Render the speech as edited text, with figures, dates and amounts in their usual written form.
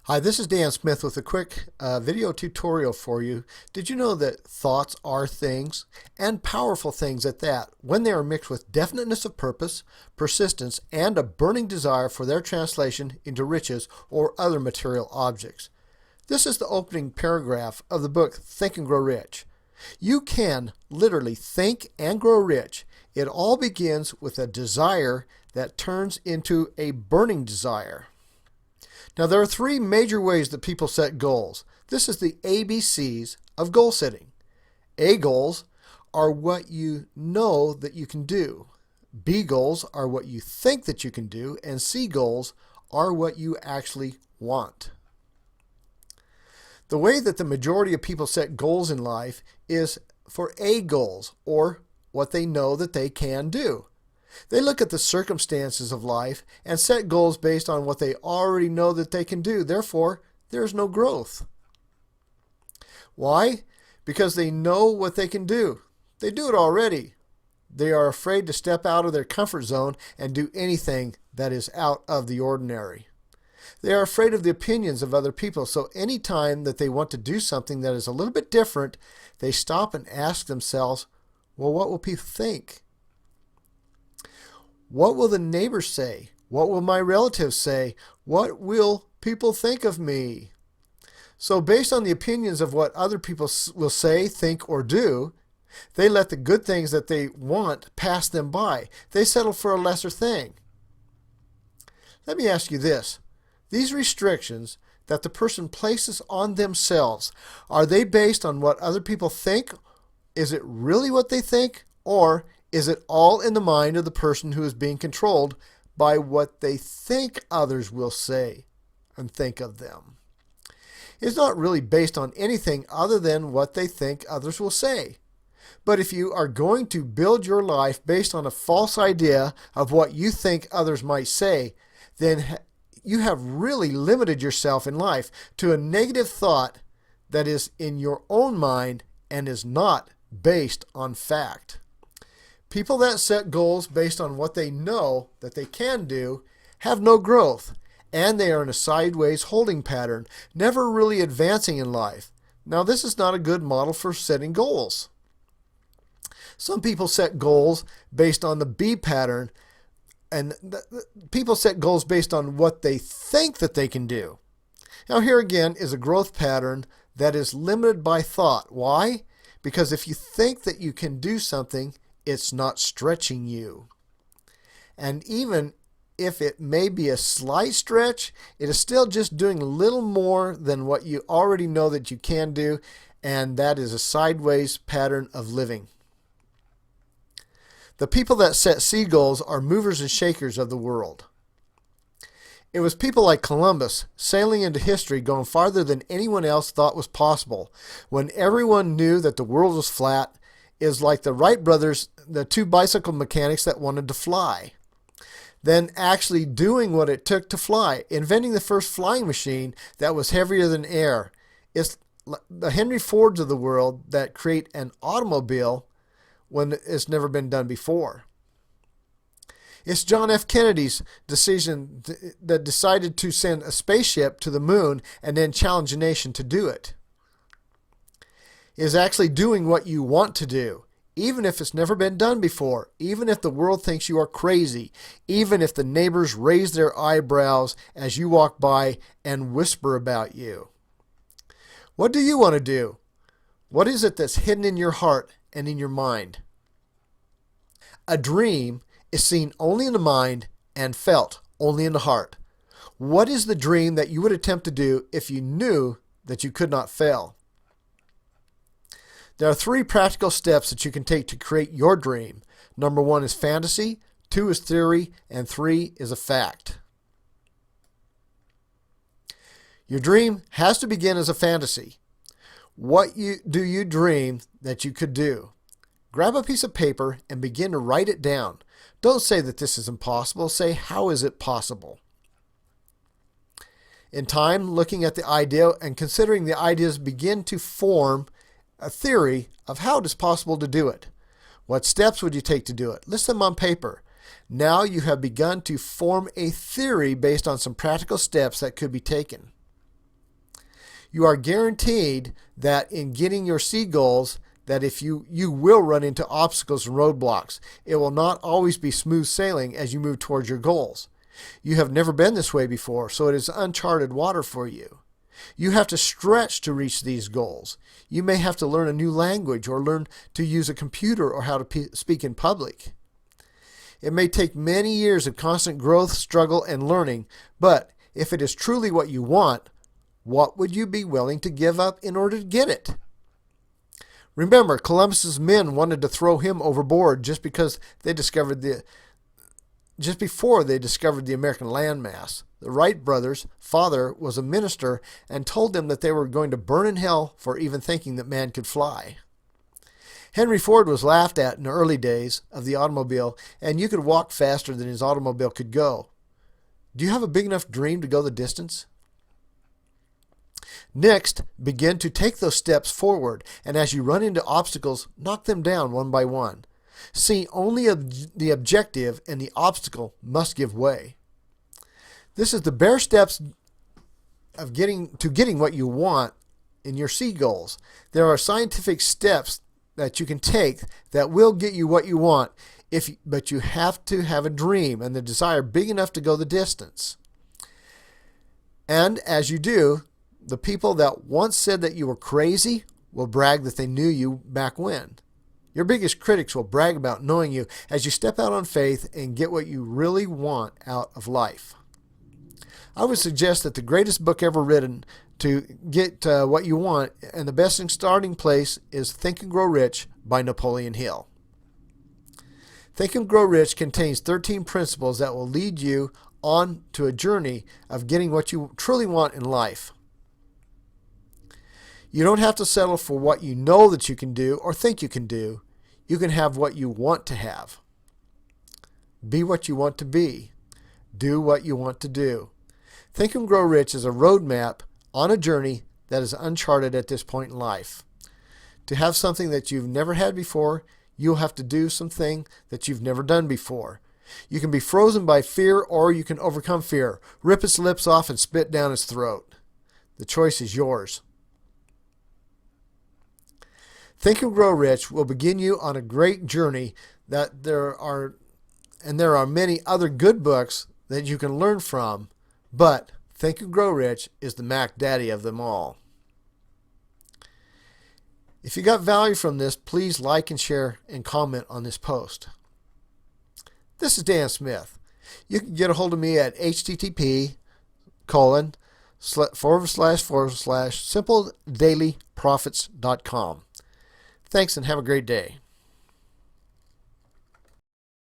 Hi, this is Dan Smith with a quick video tutorial for you. Did you know that thoughts are things, and powerful things at that, when they are mixed with definiteness of purpose, persistence, and a burning desire for their translation into riches or other material objects? This is the opening paragraph of the book Think and Grow Rich. You can literally think and grow rich. It all begins with a desire that turns into a burning desire. Now, there are three major ways that people set goals. This is the ABCs of goal setting. A goals are what you know that you can do. B goals are what you think that you can do. And C goals are what you actually want. The way that the majority of people set goals in life is for A goals, or what they know that they can do. They look at the circumstances of life and set goals based on what they already know that they can do. Therefore, there's no growth. Why? Because they know what they can do. They do it already. They are afraid to step out of their comfort zone and do anything that is out of the ordinary. They are afraid of the opinions of other people, so any time that they want to do something that is a little bit different, they stop and ask themselves, well, what will people think? What will the neighbors say? What will my relatives say? What will people think of me? So based on the opinions of what other people will say, think, or do, they let the good things that they want pass them by. They settle for a lesser thing. Let me ask you this. These restrictions that the person places on themselves, are they based on what other people think? Is it really what they think? Or is it all in the mind of the person who is being controlled by what they think others will say and think of them? It's not really based on anything other than what they think others will say. But if you are going to build your life based on a false idea of what you think others might say, then you have really limited yourself in life to a negative thought that is in your own mind and is not based on fact. People that set goals based on what they know that they can do have no growth, and they are in a sideways holding pattern, never really advancing in life. Now, this is not a good model for setting goals. Some people set goals based on the B pattern, and people set goals based on what they think that they can do. Now, here again is a growth pattern that is limited by thought. Why? Because if you think that you can do something, it's not stretching you. And even if it may be a slight stretch, it is still just doing a little more than what you already know that you can do, and that is a sideways pattern of living. The people that set C goals are movers and shakers of the world. It was people like Columbus sailing into history, going farther than anyone else thought was possible. When everyone knew that the world was flat, is like the Wright brothers, the two bicycle mechanics that wanted to fly. Then actually doing what it took to fly, inventing the first flying machine that was heavier than air. It's the Henry Fords of the world that create an automobile when it's never been done before. It's John F. Kennedy's decision that decided to send a spaceship to the moon and then challenge a nation to do it. Is actually doing what you want to do, even if it's never been done before, even if the world thinks you are crazy, even if the neighbors raise their eyebrows as you walk by and whisper about you. What do you want to do? What is it that's hidden in your heart and in your mind? A dream is seen only in the mind and felt only in the heart. What is the dream that you would attempt to do if you knew that you could not fail? There are three practical steps that you can take to create your dream. Number 1 is fantasy, 2 is theory, and 3 is a fact. Your dream has to begin as a fantasy. What do you dream that you could do? Grab a piece of paper and begin to write it down. Don't say that this is impossible. Say, how is it possible? In time, looking at the idea and considering the ideas, begin to form a theory of how it is possible to do it. What steps would you take to do it? List them on paper. Now you have begun to form a theory based on some practical steps that could be taken. You are guaranteed that in getting your C goals, that if you will run into obstacles and roadblocks. It will not always be smooth sailing as you move towards your goals. You have never been this way before, so it is uncharted water for you. You have to stretch to reach these goals. You may have to learn a new language or learn to use a computer or how to speak in public. It may take many years of constant growth, struggle, and learning, but if it is truly what you want, what would you be willing to give up in order to get it? Remember, Columbus's men wanted to throw him overboard just before they discovered the American landmass. The Wright brothers' father was a minister and told them that they were going to burn in hell for even thinking that man could fly. Henry Ford was laughed at in the early days of the automobile, and you could walk faster than his automobile could go. Do you have a big enough dream to go the distance? Next, begin to take those steps forward, and as you run into obstacles, knock them down one by one. See only the objective, and the obstacle must give way. This is the bare steps of getting what you want in your C goals. There are scientific steps that you can take that will get you what you want, but you have to have a dream and the desire big enough to go the distance. And as you do, the people that once said that you were crazy will brag that they knew you back when. Your biggest critics will brag about knowing you as you step out on faith and get what you really want out of life. I would suggest that the greatest book ever written to get what you want, and the best starting place, is Think and Grow Rich by Napoleon Hill. Think and Grow Rich contains 13 principles that will lead you on to a journey of getting what you truly want in life. You don't have to settle for what you know that you can do or think you can do. You can have what you want to have. Be what you want to be. Do what you want to do. Think and Grow Rich is a roadmap on a journey that is uncharted at this point in life. To have something that you've never had before, you'll have to do something that you've never done before. You can be frozen by fear, or you can overcome fear, rip its lips off and spit down its throat. The choice is yours. Think and Grow Rich will begin you on a great journey that there are many other good books that you can learn from, but Think and Grow Rich is the Mac Daddy of them all. If you got value from this, please like and share and comment on this post. This is Dan Smith. You can get a hold of me at http://simpledailyprofits.com. Thanks and have a great day.